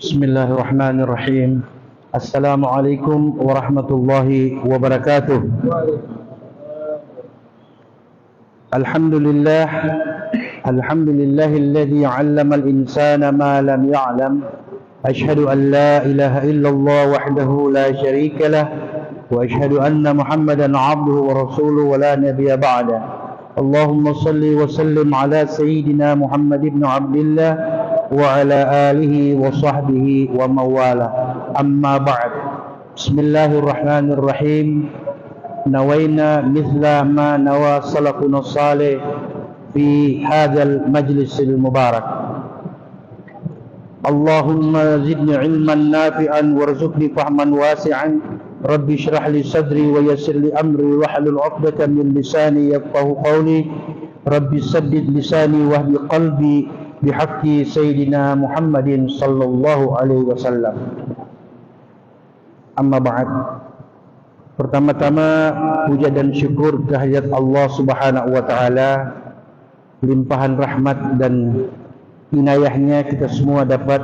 Bismillahirrahmanirrahim. Assalamualaikum warahmatullahi wabarakatuh. Alhamdulillah, alhamdulillahilladzi 'allama al-insana ma lam ya'lam. Ashhadu an la ilaha illallah wahdahu la syarika lah wa ashhadu anna Muhammadan 'abduhu wa rasuluhu wa la nabiyya ba'da. Allahumma salli wa sallim ala sayyidina Muhammad ibn Abdillah wa ala alihi wa sahbihi wa mawala. Amma ba'd. Bismillahirrahmanirrahim. Nawaina mithla ma nawa salafuna salih fi hadzal majlisil mubarak. Allahumma zidni ilman nafi'an warzuqni fahman wasi'an. Rabbi shrah li sadri wa yassir li amri wahlul 'uqdatam min lisani yafqahu qawli. Rabbi saddid lisani wahdi qalbi bihaqqi sayyidina Muhammadin sallallahu alaihi wasallam. Amma ba'd. Pertama-tama puja dan syukur kehadirat Allah Subhanahu wa taala, limpahan rahmat dan inayahnya kita semua dapat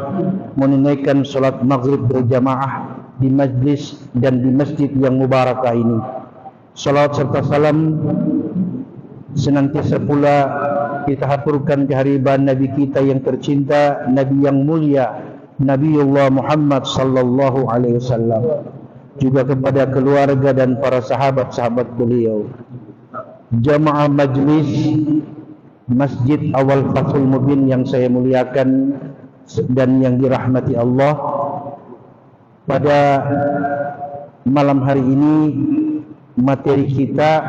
menunaikan salat maghrib berjamaah di majlis dan di masjid yang mubarakah ini. Salawat serta salam senantiasa pula kita haturkan kehadiran Nabi kita yang tercinta, Nabi yang mulia, Nabiullah Muhammad sallallahu alaihi wasallam, juga kepada keluarga dan para sahabat-sahabat beliau. Jamaah majlis Masjid Awal Fathul Mubin yang saya muliakan dan yang dirahmati Allah, pada malam hari ini materi kita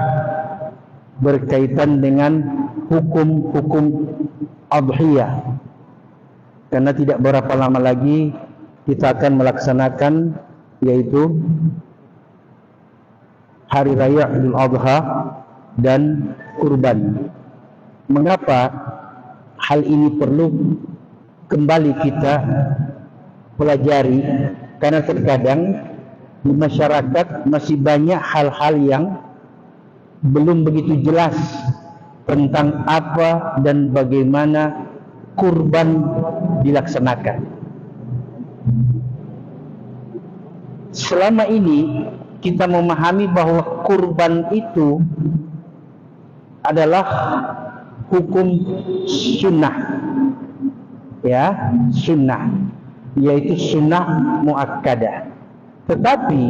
berkaitan dengan hukum-hukum adhiyah, karena tidak berapa lama lagi kita akan melaksanakan yaitu Hari Raya Idul Adha dan kurban. Mengapa hal ini perlu kembali kita pelajari? Karena terkadang di masyarakat masih banyak hal-hal yang belum begitu jelas tentang apa dan bagaimana kurban dilaksanakan. Selama ini kita memahami bahwa kurban itu adalah hukum sunnah, ya, sunnah, yaitu sunnah muakkadah. Tetapi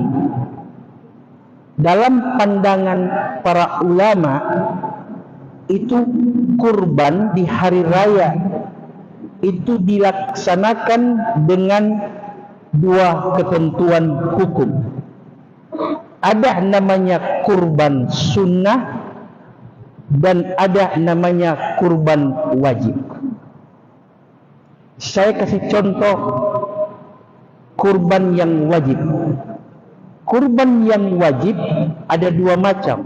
dalam pandangan para ulama itu kurban di hari raya itu dilaksanakan dengan dua ketentuan hukum. Ada namanya kurban sunnah dan ada namanya kurban wajib. Saya kasih contoh kurban yang wajib. Kurban yang wajib ada dua macam,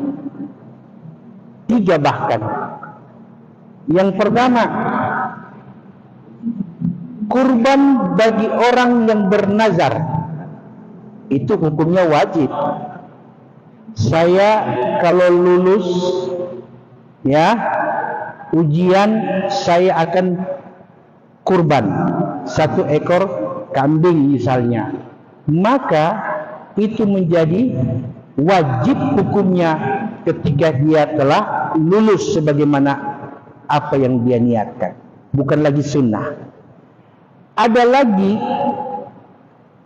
tiga bahkan. Yang pertama, kurban bagi orang yang bernazar, itu hukumnya wajib. Saya kalau lulus ya ujian, saya akan kurban 1 ekor kambing misalnya, maka itu menjadi wajib hukumnya ketika dia telah lulus sebagaimana apa yang dia niatkan, bukan lagi sunnah. Ada lagi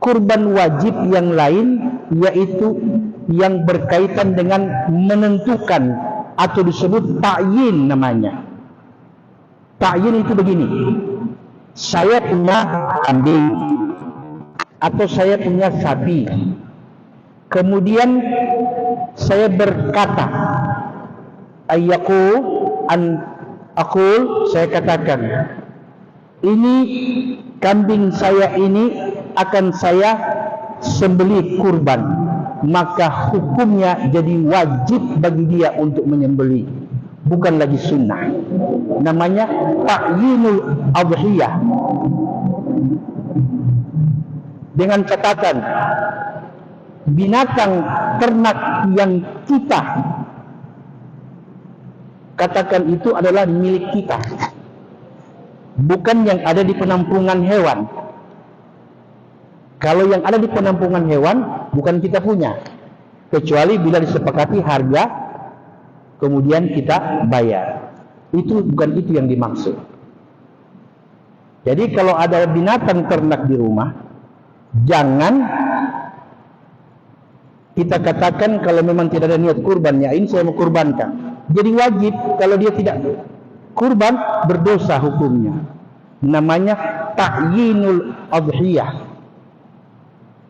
kurban wajib yang lain, yaitu yang berkaitan dengan menentukan atau disebut ta'yin namanya. Ta'yin itu begini, saya punya kambing atau saya punya sapi, kemudian saya berkata, saya katakan, ini kambing saya ini akan saya sembelih kurban, maka hukumnya jadi wajib bagi dia untuk menyembelih, bukan lagi sunnah. Namanya ta'yinul adhiyah. Dengan catatan, binatang ternak yang kita katakan itu adalah milik kita, bukan yang ada di penampungan hewan. Kalau yang ada di penampungan hewan bukan kita punya, kecuali bila disepakati harga kemudian kita bayar. Itu bukan itu yang dimaksud. Jadi kalau ada binatang ternak di rumah, jangan kita katakan kalau memang tidak ada niat kurban, ya ini saya mau kurbankan. Jadi wajib, kalau dia tidak kurban berdosa hukumnya. Namanya ta'yinul adhiyah.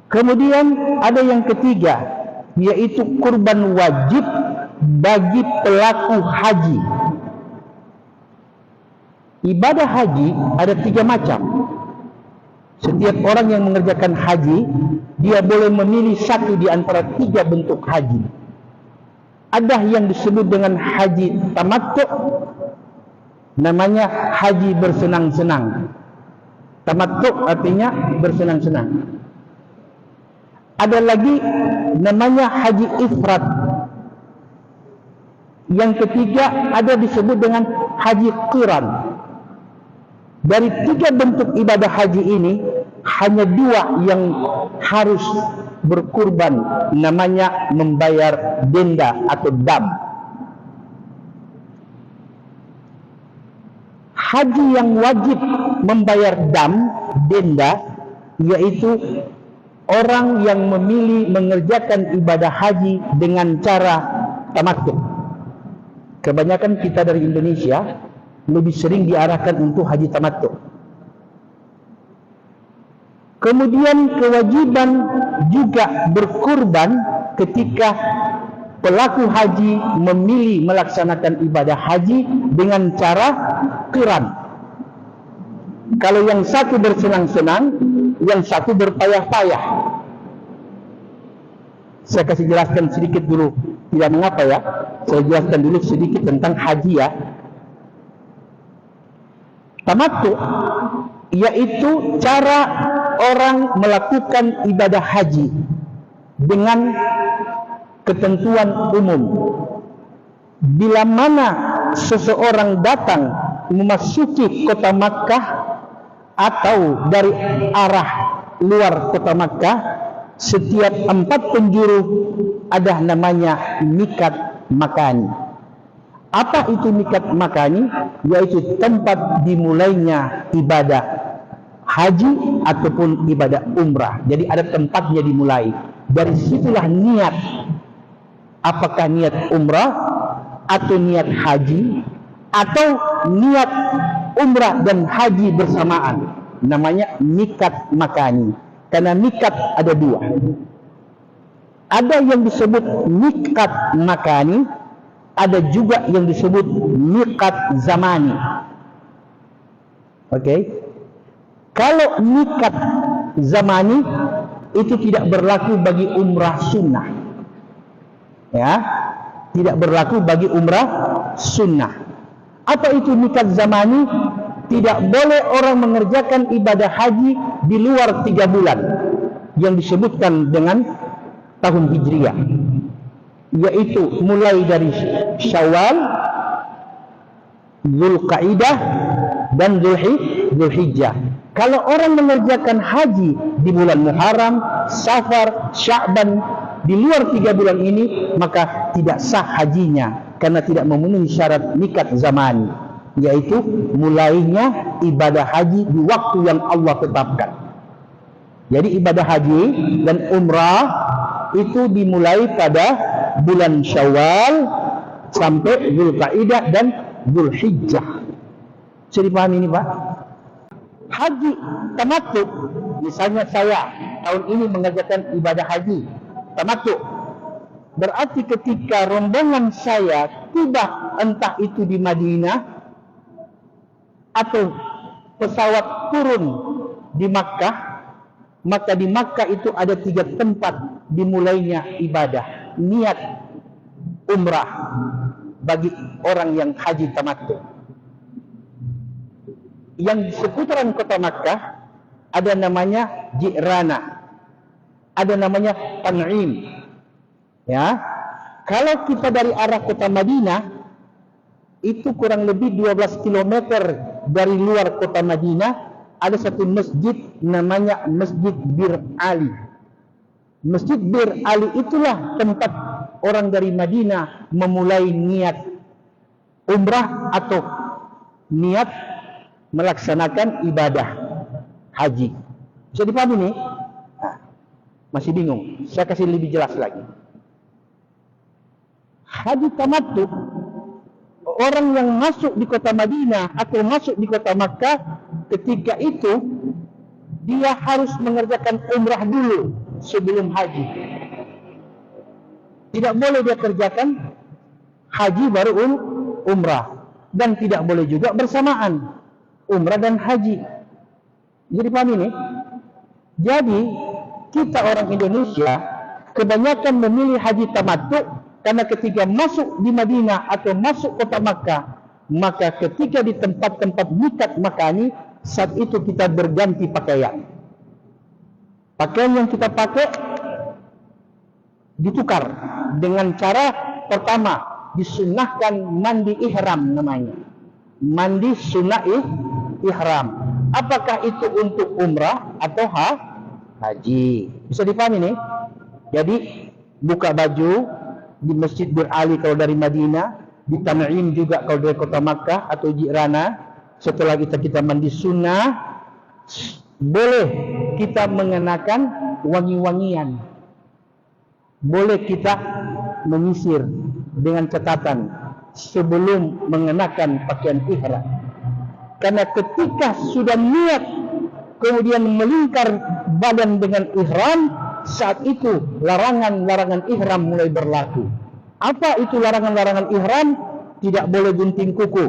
Kemudian ada yang ketiga, yaitu kurban wajib bagi pelaku haji. Ibadah haji ada 3 macam. Setiap orang yang mengerjakan haji, dia boleh memilih satu di antara 3 bentuk haji. Ada yang disebut dengan haji tamattu, namanya haji bersenang-senang. Tamattu artinya bersenang-senang. Ada lagi namanya haji ifrat. Yang ketiga ada disebut dengan haji qiran. Dari 3 bentuk ibadah haji ini, hanya 2 yang harus berkurban, namanya membayar denda atau dam. Haji yang wajib membayar dam, denda, yaitu orang yang memilih mengerjakan ibadah haji dengan cara tamattu. Kebanyakan kita dari Indonesia lebih sering diarahkan untuk haji tamattu. Kemudian kewajiban juga berkurban ketika pelaku haji memilih melaksanakan ibadah haji dengan cara qiran. Kalau yang satu bersenang-senang, yang satu berpayah-payah. Saya kasih jelaskan sedikit dulu, tidak mengapa ya. Saya jelaskan dulu sedikit tentang haji ya. Tamattu yaitu cara orang melakukan ibadah haji dengan ketentuan umum. Bila mana seseorang datang memasuki kota Makkah atau dari arah luar kota Makkah, setiap 4 penjuru ada namanya mikat makani. Apa itu mikat makani? Yaitu tempat dimulainya ibadah haji ataupun ibadah umrah. Jadi ada tempatnya dimulai. Dari situlah niat. Apakah niat umrah atau niat haji atau niat umrah dan haji bersamaan. Namanya mikat makani. Karena mikat ada 2. Ada yang disebut mikat makani, ada juga yang disebut mikat zamani. Oke. Kalau mikat zamani itu tidak berlaku bagi umrah sunnah. Ya, tidak berlaku bagi umrah sunnah. Apa itu mikat zamani? Tidak boleh orang mengerjakan ibadah haji di luar 3 bulan yang disebutkan dengan tahun Hijriah, yaitu mulai dari Syawal, Dzulqa'dah dan Dzulhijjah. Kalau orang mengerjakan haji di bulan Muharram, Safar, Sya'ban di luar 3 bulan ini, maka tidak sah hajinya karena tidak memenuhi syarat mikat zamani, yaitu mulainya ibadah haji di waktu yang Allah tetapkan. Jadi ibadah haji dan umrah itu dimulai pada bulan Syawal sampai Dzulqa'dah dan Dzulhijjah. Bisa dipahami ini Pak? Haji tamattu, misalnya saya tahun ini mengerjakan ibadah haji tamattu, berarti ketika rombongan saya tiba entah itu di Madinah atau pesawat turun di Makkah, maka di Makkah itu ada 3 tempat dimulainya ibadah niat umrah bagi orang yang haji tamattu. Yang di seputaran kota Makkah ada namanya Ji'rana, ada namanya Tan'im. Ya, kalau kita dari arah kota Madinah itu kurang lebih 12 km dari luar kota Madinah ada satu masjid namanya Masjid Bir Ali. Masjid Bir Ali itulah tempat orang dari Madinah memulai niat umrah atau niat melaksanakan ibadah haji. Bisa dipahami nih? Nah, masih bingung? Saya kasih lebih jelas lagi. Haji tamattu, orang yang masuk di kota Madinah atau masuk di kota Makkah, ketika itu dia harus mengerjakan umrah dulu sebelum haji. Tidak boleh dia kerjakan haji baru umrah, dan tidak boleh juga bersamaan umrah dan haji. Jadi paham ini? Jadi kita orang Indonesia kebanyakan memilih haji tamattu karena ketika masuk di Madinah atau masuk kota Makkah, maka ketika di tempat-tempat miqat makani, saat itu kita berganti pakaian. Pakaian yang kita pakai ditukar dengan cara pertama, disunnahkan mandi ihram namanya. Mandi sunnah ihram. Apakah itu untuk umrah atau haji? Bisa dipahami nih? Jadi buka baju di Masjid Bir Ali kalau dari Madinah, di Tan'im juga kalau dari kota Makkah atau Jirana. Setelah kita mandi sunnah, boleh kita mengenakan wangi-wangian. Boleh kita menyisir dengan catatan sebelum mengenakan pakaian ihram. Karena ketika sudah niat kemudian melingkar badan dengan ihram, saat itu larangan-larangan ihram mulai berlaku. Apa itu larangan-larangan ihram? Tidak boleh gunting kuku,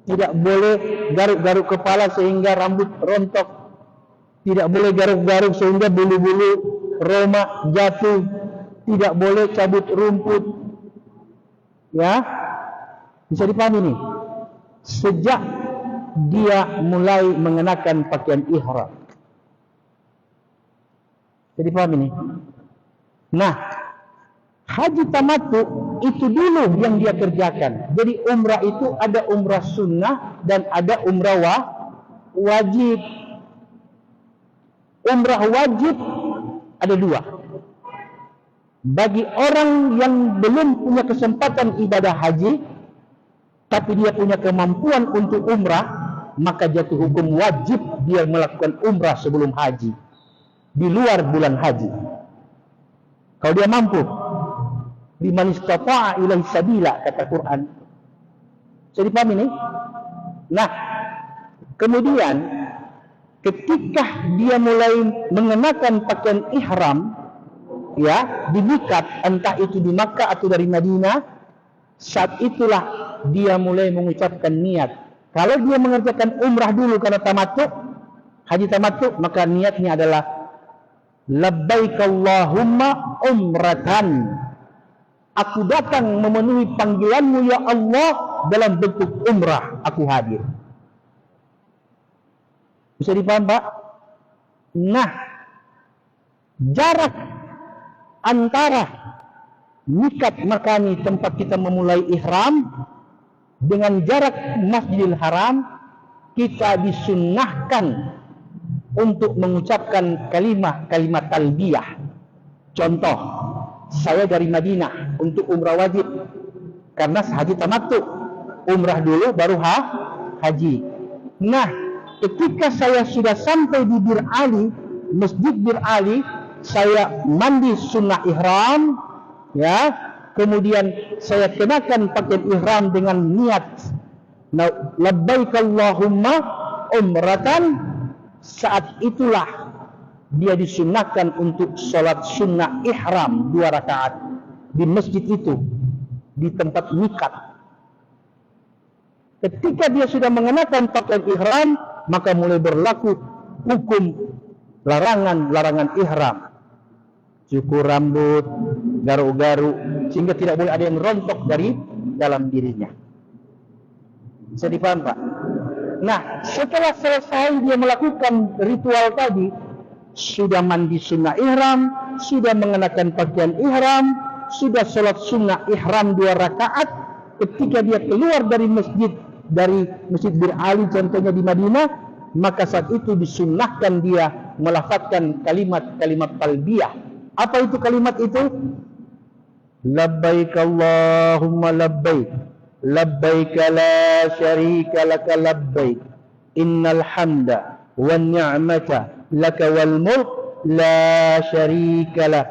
tidak boleh garuk-garuk kepala sehingga rambut rontok, tidak boleh garuk-garuk sehingga bulu-bulu roma jatuh, tidak boleh cabut rumput. Ya, bisa dipahami nih? Sejak dia mulai mengenakan pakaian ihram. Jadi paham ini? Nah, haji tamattu itu dulu yang dia kerjakan. Jadi umrah itu ada umrah sunnah dan ada umrah wajib. Umrah wajib ada dua. Bagi orang yang belum punya kesempatan ibadah haji, tapi dia punya kemampuan untuk umrah, maka jatuh hukum wajib dia melakukan umrah sebelum haji, di luar bulan haji. Kalau dia mampu, liman istata'a ilaihi sabila, kata Quran. Jadi paham ini? Nah, kemudian ketika dia mulai mengenakan pakaian ihram, ya, di miqat, entah itu di Makkah atau dari Madinah, saat itulah dia mulai mengucapkan niat. Kalau dia mengerjakan umrah dulu karena tamattu, haji tamattu, maka niatnya adalah labbaik Allahumma umratan. Aku datang memenuhi panggilanmu ya Allah dalam bentuk umrah, aku hadir. Bisa dipaham, Pak? Nah, jarak antara miqat makani tempat kita memulai ihram dengan jarak Masjidil Haram, kita disunnahkan untuk mengucapkan kalimat talbiyah. Contoh, saya dari Madinah untuk umrah wajib karena haji tamattu, umrah dulu baru haji. Nah, ketika saya sudah sampai di Bir Ali, Masjid Bir Ali, saya mandi sunnah ihram, ya, kemudian saya kenakan pakaian ihram dengan niat labbaik Allahumma umratan. Saat itulah dia disunnahkan untuk sholat sunnah ihram 2 rakaat di masjid itu, di tempat miqat. Ketika dia sudah mengenakan pakaian ihram, maka mulai berlaku hukum larangan-larangan ihram. Cukur rambut, garuk-garuk, sehingga tidak boleh ada yang rontok dari dalam dirinya. Bisa dipaham, Pak? Nah, setelah selesai dia melakukan ritual tadi, sudah mandi sunnah ihram, sudah mengenakan pakaian ihram, sudah sholat sunnah ihram 2 rakaat, ketika dia keluar dari Masjid Bir Ali contohnya di Madinah, maka saat itu disunnahkan dia melafazkan kalimat-kalimat talbiyah. Apa itu kalimat itu? Labbaik Allahumma labbaik, labbaik la syarika laka labbaik, innal hamda wan ni'mata laka wal mulk la syarika lak.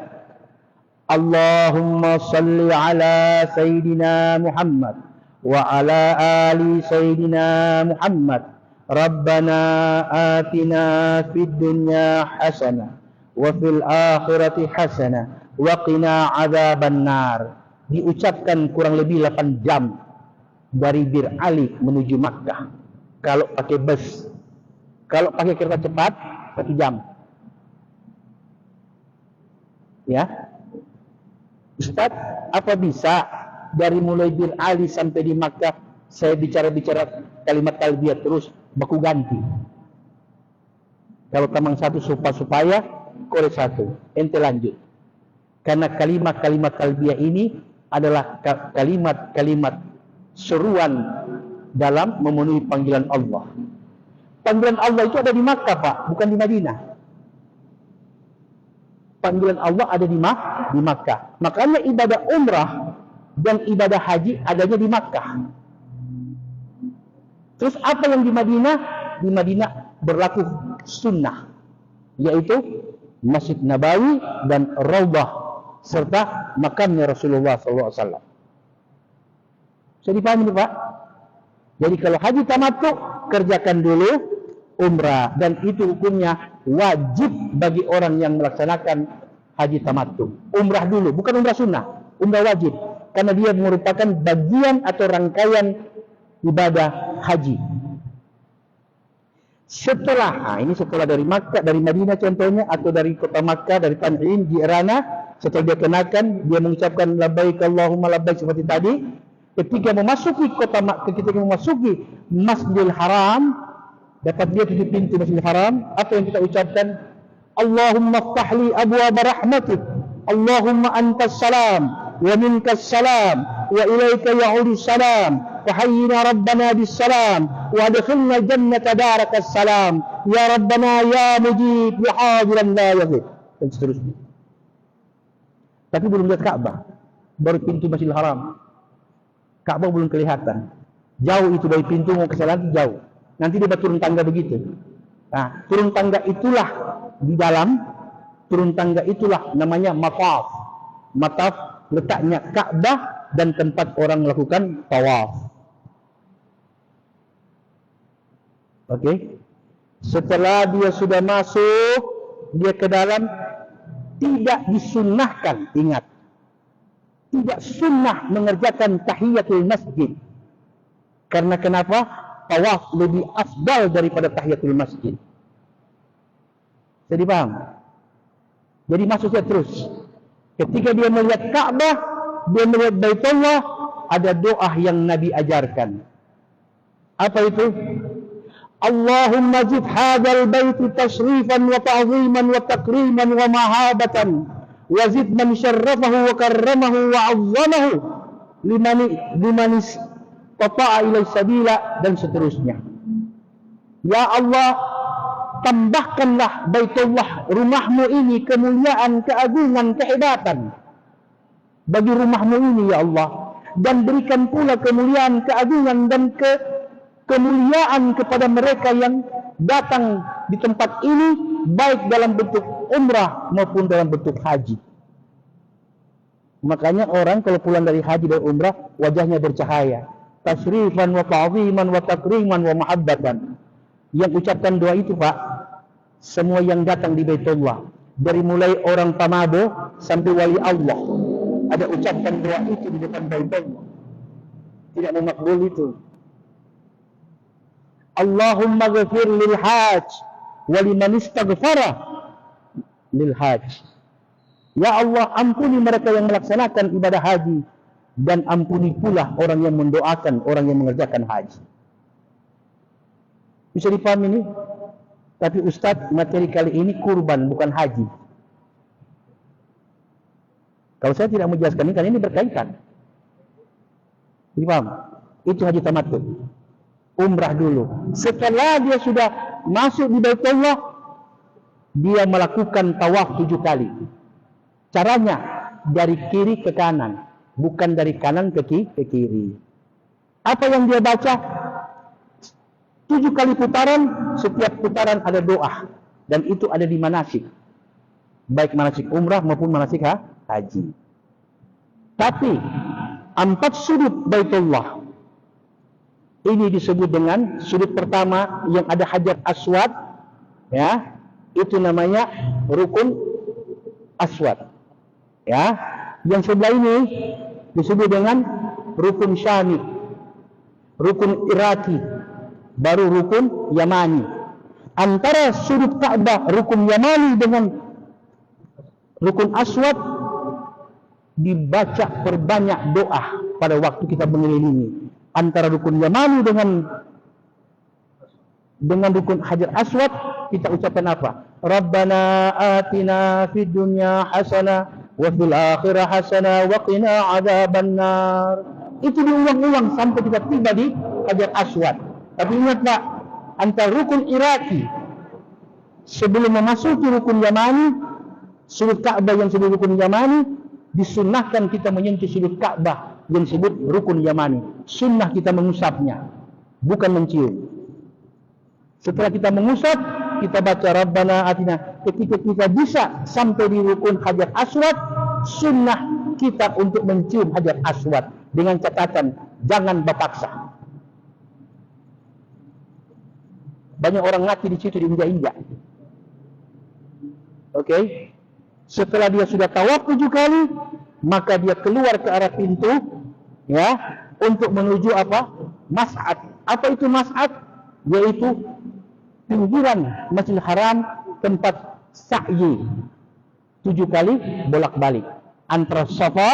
Allahumma salli ala Sayyidina Muhammad wa ala ali Sayyidina Muhammad. Rabbana atina fid dunya hasanah wa fil akhirati hasanah wa qina adzaban nar. Diucapkan kurang lebih 8 jam dari Bir Ali menuju Makkah kalau pakai bus. Kalau pakai kereta cepat 1 jam. Ya. Ustaz, apa bisa dari mulai Bir Ali sampai di Makkah saya bicara-bicara kalimat talbiyah terus baku ganti? Kalau tamang satu supaya korek satu, ente lanjut. Karena kalimat-kalimat talbiyah ini adalah kalimat-kalimat seruan dalam memenuhi panggilan Allah. Panggilan Allah itu ada di Makkah, Pak, bukan di Madinah. Panggilan Allah ada di Makkah. Makanya ibadah umrah dan ibadah haji adanya di Makkah. Terus apa yang di Madinah? Di Madinah berlaku sunnah, yaitu Masjid Nabawi dan Raudhah serta makamnya Rasulullah SAW. Bisa dipahami nih, Pak? Jadi kalau haji tamattu, kerjakan dulu umrah, dan itu hukumnya wajib bagi orang yang melaksanakan haji tamattu. Umrah dulu, bukan umrah sunnah, umrah wajib, karena dia merupakan bagian atau rangkaian ibadah haji. Setelah, ini setelah dari Makkah, dari Madinah contohnya, atau dari kota Makkah, dari Tan'im, Ji'rana, setelah dia kenakan, dia mengucapkan labbaik Allahumma labbaik seperti tadi. Ketika memasuki ketika memasuki Masjidil Haram, dapat dia tujuh pintu Masjidil Haram, apa yang kita ucapkan? Allahumma ftahli abwaab rahmatik, Allahumma antas salam wa minkas salam wa ilaika ya'udus salam wa hayyina rabbana bis salam wa adkhilna jannata darakas salam ya rabbana ya mujib ya hadiran la yaghib, dan seterusnya. Tapi belum lihat Ka'bah, baru pintu Masjidil Haram. Ka'bah belum kelihatan. Jauh itu dari pintu mau ke sana jauh. Nanti dia turun tangga begitu. Nah, turun tangga itulah di dalam, turun tangga itulah namanya mataf. Mataf letaknya Ka'bah dan tempat orang melakukan tawaf. Oke. Setelah dia sudah masuk, dia ke dalam, tidak disunnahkan, ingat, tidak sunnah mengerjakan tahiyatul masjid. Karena kenapa? Tawaf lebih afdal daripada tahiyatul masjid. Jadi paham? Jadi maksudnya terus, ketika dia melihat Ka'bah, dia melihat Baitullah, ada doa yang Nabi ajarkan. Apa itu? Allahumma zid hadzal baiti tashrifan wa ta'ziman wa takriman wa mahabatan wa zid man syarrafahu wa karramahu wa 'azzamahu liman istata'a ilaihi sabila, dan seterusnya. Ya Allah, tambahkanlah Baitullah, rumahmu ini, kemuliaan, keagungan, kehebatan bagi rumahmu ini ya Allah, dan berikan pula kemuliaan, keagungan dan kemuliaan kepada mereka yang datang di tempat ini, baik dalam bentuk umrah maupun dalam bentuk haji. Makanya orang kalau pulang dari haji dan umrah, wajahnya bercahaya. Tasrifan wa ta'ziman wa takriman wa mahabbatan. Yang ucapkan doa itu, Pak, semua yang datang di Baitullah, dari mulai orang pamado sampai wali Allah, ada ucapkan doa itu di depan Baitullah. Tidak memakbul itu. Allahumma ghafir lil hajj wa liman istaghfara lil hajj. Ya Allah, ampuni mereka yang melaksanakan ibadah haji, dan ampuni pula orang yang mendoakan orang yang mengerjakan haji. Bisa dipahami ini? Tapi Ustadz, materi kali ini kurban bukan haji. Kalau saya tidak menjelaskan ini, karena ini berkaitan. Dipaham? Itu haji tamattu. Umrah dulu. Setelah dia sudah masuk di Baitullah, dia melakukan tawaf 7 kali. Caranya dari kiri ke kanan, bukan dari kanan ke kiri. Apa yang dia baca? 7 kali putaran, setiap putaran ada doa, dan itu ada di manasik, baik manasik umrah maupun manasik haji. Tapi 4 sudut Baitullah ini disebut dengan sudut pertama yang ada Hajar Aswad, ya, itu namanya rukun aswad, ya. Yang sebelah ini disebut dengan rukun syami, rukun iraki, baru rukun yamani. Antara sudut Ka'bah rukun yamani dengan rukun aswad dibaca perbanyak doa pada waktu kita mengelilingi. Antara rukun yamani dengan rukun Hajar Aswad kita ucapkan apa? Rabbana atina fid dunya hasanah wa fil akhirah hasanah wa qina adzabannar. Itu diulang-ulang sampai kita tiba di Hajar Aswad. Tapi ingat Pak, antara rukun iraki sebelum memasuki rukun yamani, sudut Ka'bah yang disebut rukun yamani, disunnahkan kita menyentuh sudut Ka'bah yang disebut rukun yamani. Sunnah kita mengusapnya, bukan mencium. Setelah kita mengusap, kita baca Rabbana atina. Ketika kita bisa sampai di rukun Hajar Aswad, sunnah kita untuk mencium Hajar Aswad dengan catatan jangan berpaksa. Banyak orang mati di situ diinjak-injak. Oke. Setelah dia sudah tawaf 7 kali, maka dia keluar ke arah pintu, ya, untuk menuju apa? Mas'ad. Apa itu Mas'ad? Yaitu pinggiran Masjidil Haram, tempat sa'yi 7 kali bolak-balik antara Safa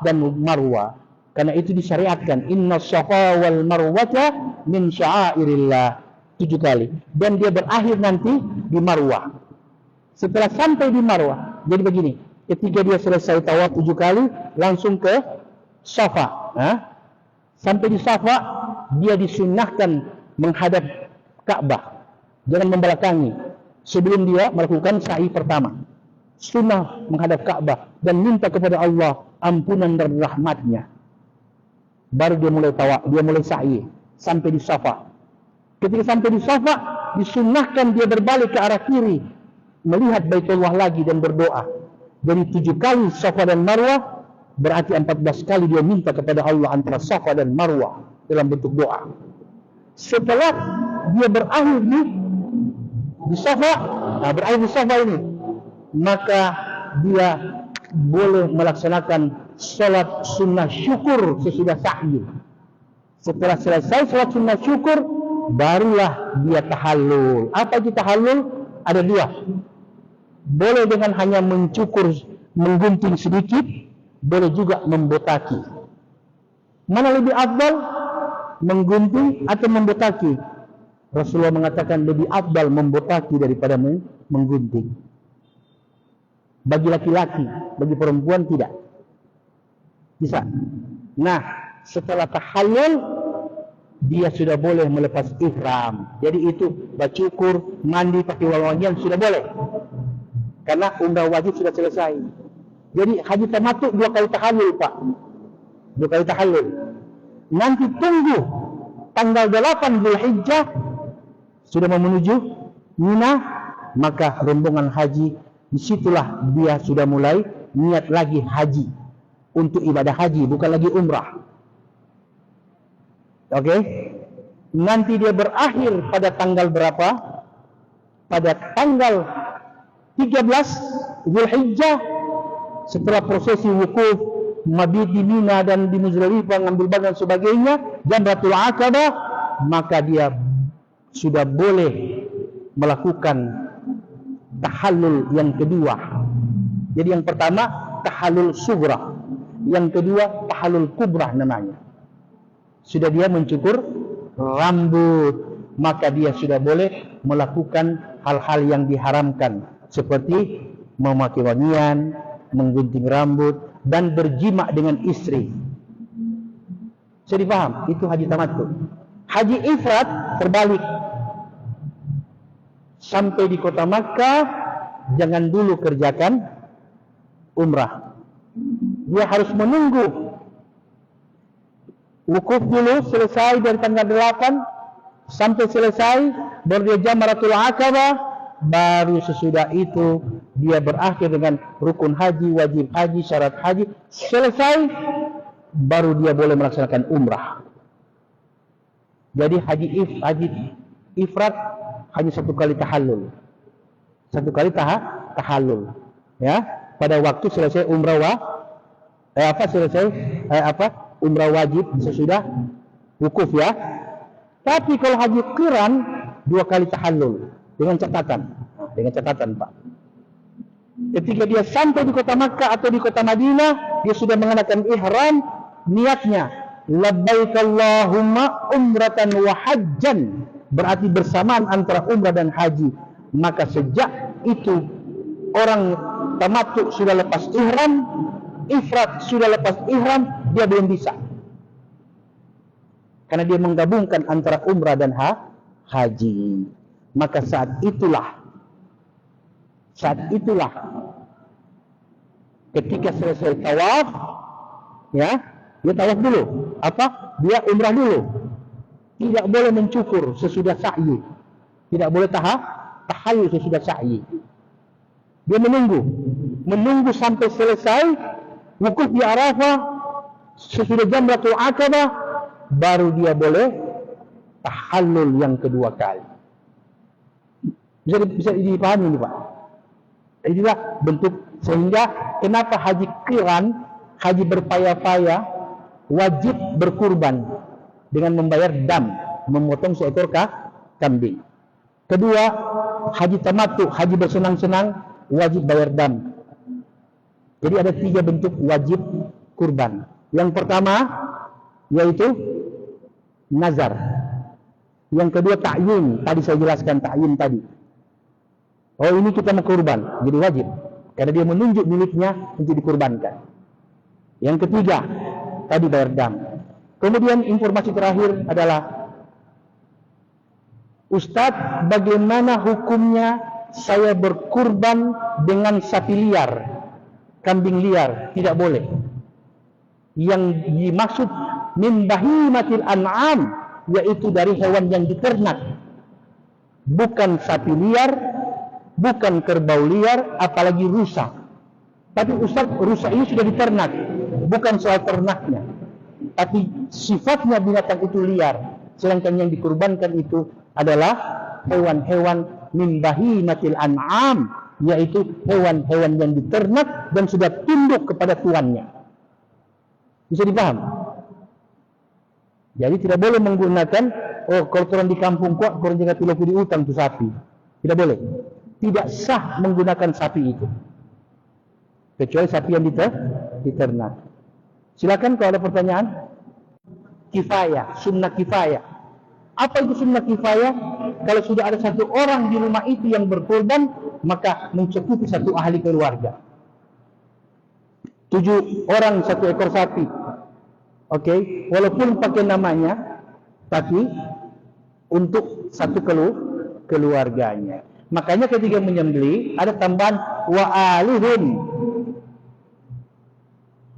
dan Marwah. Karena itu disyariatkan, inna Safa wal Marwata min sya'airillah, 7 kali. Dan dia berakhir nanti di Marwah. Setelah sampai di Marwah, jadi begini, ketika dia selesai tawaf 7 kali, langsung ke Safa. Sampai di Safa, dia disunnahkan menghadap Ka'bah, jangan membelakangi. Sebelum dia melakukan sa'i pertama, sunnah menghadap Ka'bah dan minta kepada Allah ampunan dan rahmatnya. Baru dia mulai tawaf, dia mulai sa'i sampai di Safa. Ketika sampai di Safa, disunnahkan dia berbalik ke arah kiri, melihat Baitullah lagi dan berdoa. Jadi 7 kali Safa dan Marwah, berarti 14 kali dia minta kepada Allah antara Safa dan Marwah dalam bentuk doa. Setelah dia berakhir di Safa, berakhir di Safa ini, maka dia boleh melaksanakan salat sunnah syukur sesudah sa'yi. Setelah selesai salat sunnah syukur, barulah dia tahallul. Apa itu tahallul? Ada 2. Boleh dengan hanya mencukur, menggunting sedikit, boleh juga membotaki. Mana lebih afdal? Menggunting atau membotaki? Rasulullah mengatakan lebih afdal membotaki daripada menggunting. Bagi laki-laki, bagi perempuan tidak. Bisa. Nah, setelah tahallul, dia sudah boleh melepas ihram. Jadi itu bacukur, mandi, pakai wangian sudah boleh. Karena umrah wajib sudah selesai. Jadi haji tamattu 2 kali tahallul, Pak. 2 kali tahallul. Nanti tunggu tanggal 8 Zulhijjah sudah menuju Mina, maka rombongan haji disitulah dia sudah mulai niat lagi haji untuk ibadah haji, bukan lagi umrah. Oke? Nanti dia berakhir pada tanggal berapa? Pada tanggal 13 Zulhijjah, setelah prosesi wukuf, mabit di Mina dan di Muzdalifah, ngambil badan dan sebagainya, Jamratul Aqabah, maka dia sudah boleh melakukan tahallul yang kedua. Jadi yang pertama tahallul sughra, yang kedua tahallul kubra namanya. Sudah dia mencukur rambut, maka dia sudah boleh melakukan hal-hal yang diharamkan seperti memakai wangian, menggunting rambut, dan berjima dengan istri. Bisa dipaham? Itu haji tamattu. Haji ifrad terbalik. sampai di kota Makkah jangan dulu kerjakan umrah. Dia harus menunggu wukuf dulu selesai dari tanggal 8 sampai selesai, baru dia Jamratul Aqabah, baru sesudah itu dia berakhir dengan rukun haji, wajib haji, syarat haji, selesai baru dia boleh melaksanakan umrah. Jadi haji ifrat hanya satu kali tahallul. Satu kali tahallul. Ya, pada waktu selesai umrah umrah wajib sesudah wukuf ya. Tapi kalau haji qiran 2 kali tahallul dengan catatan Pak. Ketika dia sampai di kota Makkah atau di kota Madinah, dia sudah mengenakan ihram, niatnya labbaik Allahumma umratan wa hajjan, berarti bersamaan antara umrah dan haji. Maka sejak itu orang tamattu sudah lepas ihram, ifrat sudah lepas ihram, dia belum bisa. Karena dia menggabungkan antara umrah dan haji. Maka saat itulah ketika selesai tawaf, ya, dia tawaf dulu. Dia umrah dulu. Tidak boleh mencukur sesudah sa'yi. Tidak boleh tahallul sesudah sa'yi. Dia menunggu sampai selesai wukuf di Arafah, sesudah Jamratul Aqabah, baru dia boleh tahallul yang kedua kali. Bisa dipahami ini Pak. Inilah bentuk, sehingga kenapa haji qiran, haji berpaya-paya, wajib berkurban dengan membayar dam, memotong seekor kambing. Kedua, haji tamattu, haji bersenang-senang, wajib bayar dam. Jadi ada 3 bentuk wajib kurban. Yang pertama yaitu nazar. Yang kedua ta'yin, tadi saya jelaskan ta'yin tadi. Oh, ini kita mau kurban, jadi wajib. Karena dia menunjuk miliknya untuk dikurbankan. Yang ketiga, tadi bayar dam. Kemudian informasi terakhir adalah, Ustadz, bagaimana hukumnya saya berkurban dengan sapi liar, kambing liar? Tidak boleh. Yang dimaksud min bahimatil an'am, yaitu dari hewan yang diternak, bukan sapi liar, bukan kerbau liar, apalagi rusa. Tapi Ustaz, rusa ini sudah diternak, bukan soal ternaknya, tapi sifatnya binatang itu liar. Sedangkan yang dikurbankan itu adalah hewan-hewan min bahimatil an'am, yaitu hewan-hewan yang diternak dan sudah tunduk kepada tuannya. Bisa dipaham? Jadi tidak boleh menggunakan, kalau orang di kampung kok orang jaga tilaku di utang tuh sapi. Tidak boleh. Tidak sah menggunakan sapi itu, kecuali sapi yang diternak. Silakan kalau ada pertanyaan. Kifayah, sunnah kifayah. Apa itu sunnah kifayah? Kalau sudah ada 1 orang di rumah itu yang berkorban, maka mencukupi 1 ahli keluarga. 7 orang 1 ekor sapi. Oke, walaupun pakai namanya, tapi untuk 1 keluarganya. Makanya ketika menyembelih ada tambahan wa alihim.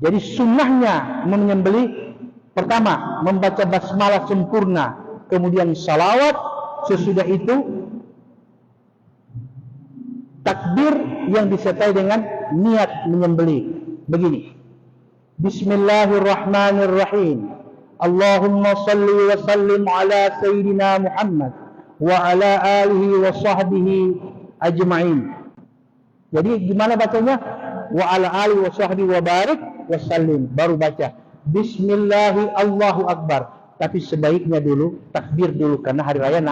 Jadi sunnahnya menyembelih, pertama membaca basmalah sempurna, kemudian salawat, sesudah itu takbir yang disertai dengan niat menyembelih. Begini, Bismillahirrahmanirrahim, Allahumma salli wa sallim ala Sayyidina Muhammad wa ala alihi wa sahbihi ajma'in. Jadi gimana bacanya? Wa ala alihi wa sahbihi wa barik wa sallim. Baru baca Bismillahi Allahu Akbar. Tapi sebaiknya dulu takbir dulu, karena hari raya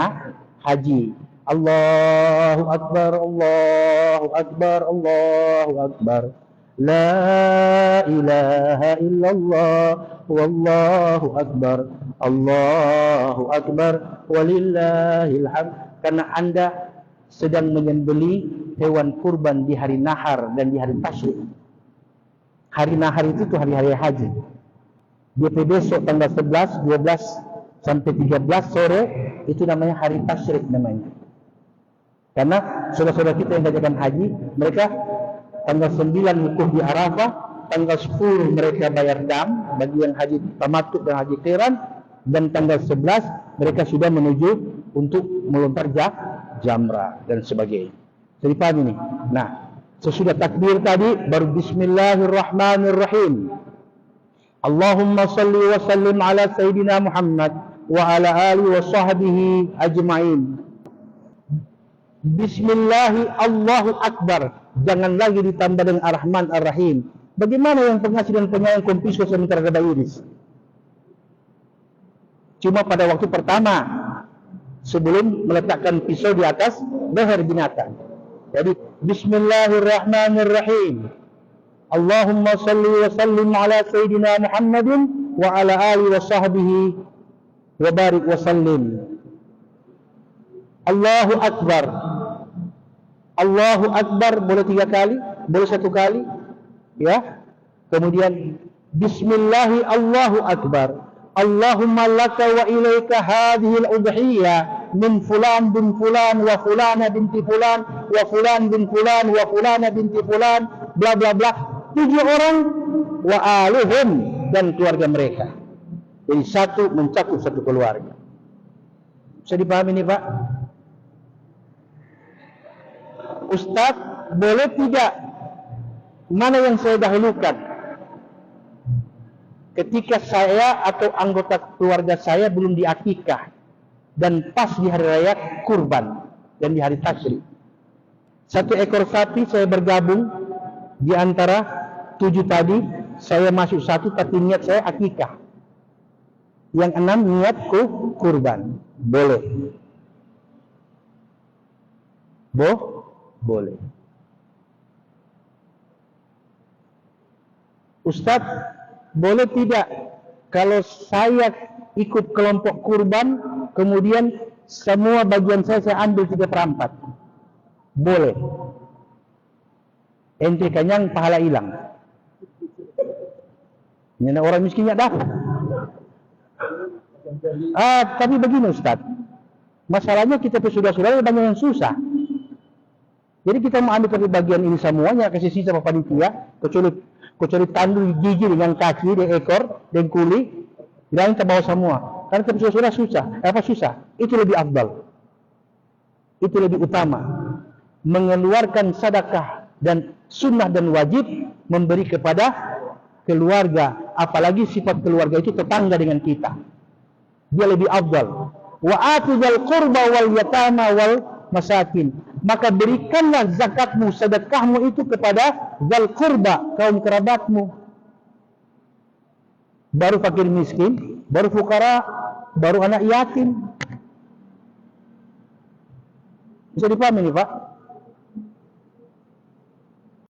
haji. Allahu Akbar, Allahu Akbar, Allahu Akbar. La ilaha illallah, wallahu akbar, Allahu akbar, walillahil hamd. Karena Anda sedang menyembelih hewan kurban di hari nahar dan di hari tasyrik. Hari nahar itu tuh hari-hari haji. DP besok tanggal 11, 12 sampai 13 sore itu namanya hari tasyrik namanya. Karena saudara-saudara kita yang hajikan haji, mereka tanggal 9 wukuf di Arafah, tanggal 10 mereka bayar dam bagi yang haji tamattu dan haji qiran, dan tanggal 11 mereka sudah menuju untuk melontar jamrah dan sebagainya. Jadi paham ini. Nah, sesudah takbir tadi baru bismillahirrahmanirrahim. Allahumma salli wa sallim ala sayyidina Muhammad wa ala alihi wa sahbihi ajma'in. Bismillahi Allahu Akbar. Jangan lagi ditambah dengan Ar-Rahman Ar-Rahim. Bagaimana yang pengasih dan penyayang kompiskus dan terhadap Iris? Cuma pada waktu pertama sebelum meletakkan pisau di atas leher binatang. Jadi Bismillahirrahmanirrahim. Allahumma salli wa sallim ala sayyidina Muhammadin wa ala alihi wa sahbihi wa barik wa sallim. Allahu Akbar. Allahu Akbar boleh 3 kali, boleh 1 kali, ya. Kemudian Bismillahi Allahu Akbar. Allahumma laka wa ilaika hadhihi al-udhiyah min fulan bin fulan wa fulana binti fulan wa fulan bin fulan wa fulana binti fulan bla bla bla. 7 orang wa aluhum dan keluarga mereka. Jadi satu mencakup satu keluarga. Bisa dipahami ini, Pak? Ustaz, boleh tidak? Mana yang saya dahulukan? Ketika saya atau anggota keluarga saya belum diakikah dan pas di hari raya kurban dan di hari tasyrik. 1 ekor sapi saya bergabung di antara 7 tadi, saya masuk 1 tapi niat saya akikah. Yang 6 niat kurban. Boleh. Boleh. Ustaz, boleh tidak kalau saya ikut kelompok kurban, kemudian semua bagian saya ambil 3/4? Boleh. Ente kenyang, pahala hilang. Ini orang miskinnya dapat. Tapi begini Ustaz, masalahnya kita saudara-saudara banyak yang susah. Jadi kita mau ambil bagian ini semuanya, kasih sisa sama panitia, kecuali tandu gigi dengan kaki, dan ekor, dan kulit, dan kita bawa semua. Karena kita saudara susah. Itu lebih afdal. Itu lebih utama. Mengeluarkan sedekah dan sunnah dan wajib memberi kepada keluarga, apalagi sifat keluarga itu tetangga dengan kita. Dia lebih afdal. Wa atizal qurba wal yatama wal masakin. Maka berikanlah zakatmu, sedekahmu itu kepada zal qurba, kaum kerabatmu. Baru fakir miskin, baru fukara, baru anak yatim. Bisa dipahami ini, Pak?